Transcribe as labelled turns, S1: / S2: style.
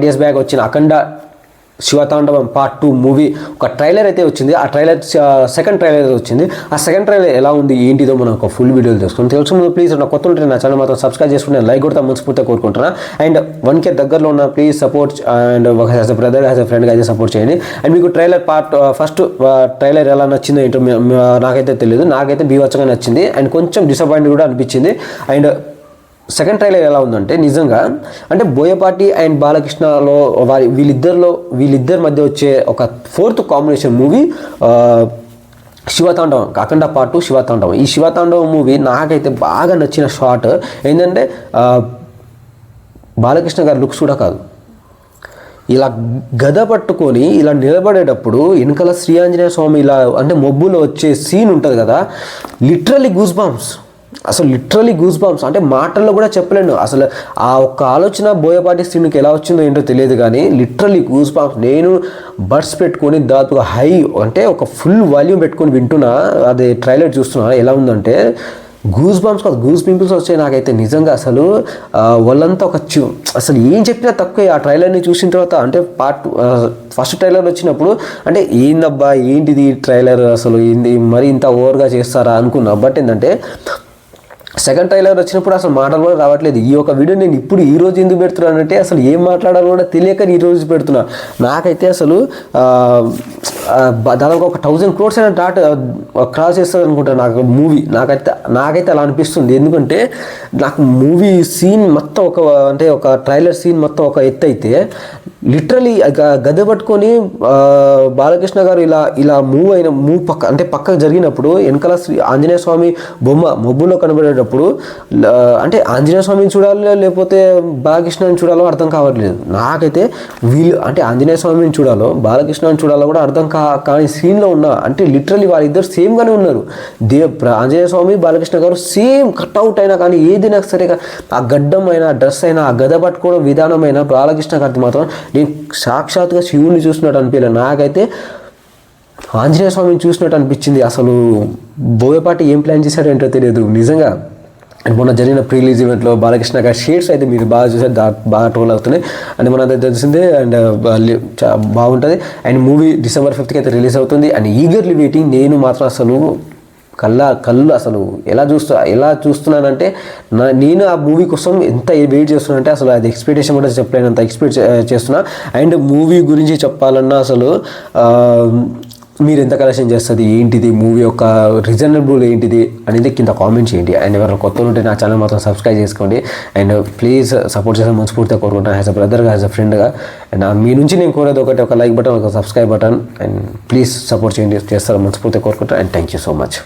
S1: Days back వచ్చిన అఖండ శివతాండవం part 2 movie ఒక trailer అయితే వచ్చింది. ఆ ట్రైలర్ సెకండ్ ట్రైలర్ వచ్చింది. ఆ సెకండ్ ట్రైలర్ ఎలా ఉంది ఏంటిదో మనం ఒక ఫుల్ వీడియోలు తెలుసుకుని తెలుసు. ప్లీజ్ నా కొత్త ఉంటే నా ఛానల్ మాత్రం సబ్స్క్రైబ్ చేసుకుని లైక్ కొడతా మనస్ఫూర్తిగా కోరుకుంటున్నా. అండ్ 1K దగ్గరలో ఉన్న please support and as a brother as a ఫ్రెండ్గా అయితే సపోర్ట్ చేయండి. అండ్ మీకు ట్రైలర్ ఫస్ట్ ట్రైలర్ ఎలా నచ్చిందో ఏంటో నాకైతే తెలియదు. నాకైతే బీవచ్చంగా నచ్చింది అండ్ కొంచెం డిసప్పాయింట్ కూడా అనిపించింది. అండ్ సెకండ్ ట్రైలర్ ఎలా ఉందంటే నిజంగా అంటే బోయపాటి అండ్ బాలకృష్ణలో వీళ్ళిద్దరి మధ్య వచ్చే ఒక 4th కాంబినేషన్ మూవీ శివతాండవం, అఖండ పార్ట్ 2 శివతాండవం. ఈ శివతాండవం మూవీ నాకైతే బాగా నచ్చిన షాట్ ఏంటంటే బాలకృష్ణ గారి లుక్స్ కూడా కాదు, ఇలా గద పట్టుకొని ఇలా నిలబడేటప్పుడు వెనకాల శ్రీ ఆంజనేయ స్వామి ఇలా అంటే మబ్బులో వచ్చే సీన్ ఉంటుంది కదా, లిటరలీ గూస్ బంప్స్ అంటే మాటల్లో కూడా చెప్పలేను. అసలు ఆ ఒక్క ఆలోచన బోయపాటి సీన్కి ఎలా వచ్చిందో ఏంటో తెలియదు కానీ లిటరలీ గూస్ బంప్స్. నేను బడ్స్ పెట్టుకొని దాదాపుగా హై అంటే ఒక ఫుల్ వాల్యూమ్ పెట్టుకొని వింటున్నా, అది ట్రైలర్ చూస్తున్నా. ఎలా ఉందంటే గూస్ బంప్స్ కాదు, గూస్ పింపుల్స్ వచ్చాయి నాకైతే నిజంగా. అసలు వాళ్ళంతా అసలు ఏం చెప్పినా తక్కువే. ఆ ట్రైలర్ని చూసిన తర్వాత అంటే ఫస్ట్ ట్రైలర్ వచ్చినప్పుడు అంటే ఏందబ్బా ఏంటిది ట్రైలర్ అసలు ఏంది మరి ఇంత ఓవర్గా చేస్తారా అనుకున్నా. బట్ ఏంటంటే సెకండ్ ట్రైలర్ వచ్చినప్పుడు అసలు మాటలు కూడా రావట్లేదు. ఈ ఒక వీడియో నేను ఇప్పుడు ఈ రోజు ఎందుకు పెడుతున్నానంటే అసలు ఏం మాట్లాడాలో కూడా తెలియక ఈ రోజు పెడుతున్నా. నాకైతే అసలు దాదాపు ఒక 1000 crores అయినా క్రాస్ చేస్తుంది అనుకుంటాను నాకు మూవీ. నాకైతే అలా అనిపిస్తుంది. ఎందుకంటే నాకు మూవీ సీన్ మొత్తం ఒక ట్రైలర్ సీన్ మొత్తం ఒక ఎత్తు అయితే లిటరలీ గద పట్టుకొని బాలకృష్ణ గారు ఇలా మూవ్ పక్కకు జరిగినప్పుడు వెనకాల ఆంజనేయ స్వామి బొమ్మ మబ్బులో కనబడేటప్పుడు అంటే ఆంజనేయ స్వామిని చూడాలో లేకపోతే బాలకృష్ణని చూడాలో అర్థం కావట్లేదు నాకైతే. వీళ్ళు అంటే ఆంజనేయ స్వామిని చూడాలో బాలకృష్ణని చూడాలో కూడా అర్థం కానీ సీన్లో ఉన్నా అంటే లిటరలీ వాళ్ళిద్దరు సేమ్గానే ఉన్నారు. ఆంజనేయ స్వామి బాలకృష్ణ గారు సేమ్ కట్అవుట్ అయినా కానీ ఏదైనా సరే ఆ గడ్డం అయినా డ్రెస్ అయినా ఆ గద పట్టుకోవడం విధానమైన బాలకృష్ణ గారికి మాత్రం నేను సాక్షాత్గా శివుని చూసినట్టు అనిపించలేదు. నాకైతే ఆంజనేయ స్వామిని చూసినట్టు అనిపించింది. అసలు బోయపాటి ఏం ప్లాన్ చేశాడేంటో తెలియదు నిజంగా. మొన్న జరిగిన ప్రీ రిలీజ్ ఈవెంట్లో బాలకృష్ణ గారి షేడ్స్ అయితే మీరు బాగా చూసారు, బాగా ట్రోల్ అవుతున్నాయి. అండ్ మనది తెలిసిందే అండ్ బాగుంటుంది. అండ్ మూవీ December 5th అయితే రిలీజ్ అవుతుంది. And eagerly waiting. నేను మాత్రం అసలు కళ్ళు అసలు ఎలా చూస్తున్నానంటే నేను ఆ మూవీ కోసం ఎంత వెయిట్ చేస్తున్నానంటే అసలు అది ఎక్స్పెక్టేషన్ కూడా చెప్పలేనంత ఎక్స్పెక్ట్ చేస్తున్నా. అండ్ మూవీ గురించి చెప్పాలన్నా అసలు మీరు ఎంత కలెక్షన్ చేస్తుంది ఏంటిది మూవీ యొక్క రీజనబుల్ ఏంటిది అనేది కింద కామెంట్ చేయండి. అండ్ ఎవరైనా కొత్త ఉంటే నా ఛానల్ మాత్రం సబ్స్క్రైబ్ చేసుకోండి. అండ్ ప్లీజ్ సపోర్ట్ చేసిన మనస్ఫూర్తిగా కోరుకుంటాను యాజ్ అ బ్రదర్గా యాజ్ అ ఫ్రెండ్గా. అండ్ మీ నుంచి నేను కోరేది ఒక లైక్ బటన్, ఒక subscribe button. And please support చేయండి, చేస్తారని మనస్ఫూర్తిగా కోరుకుంటాను. And thank you so much.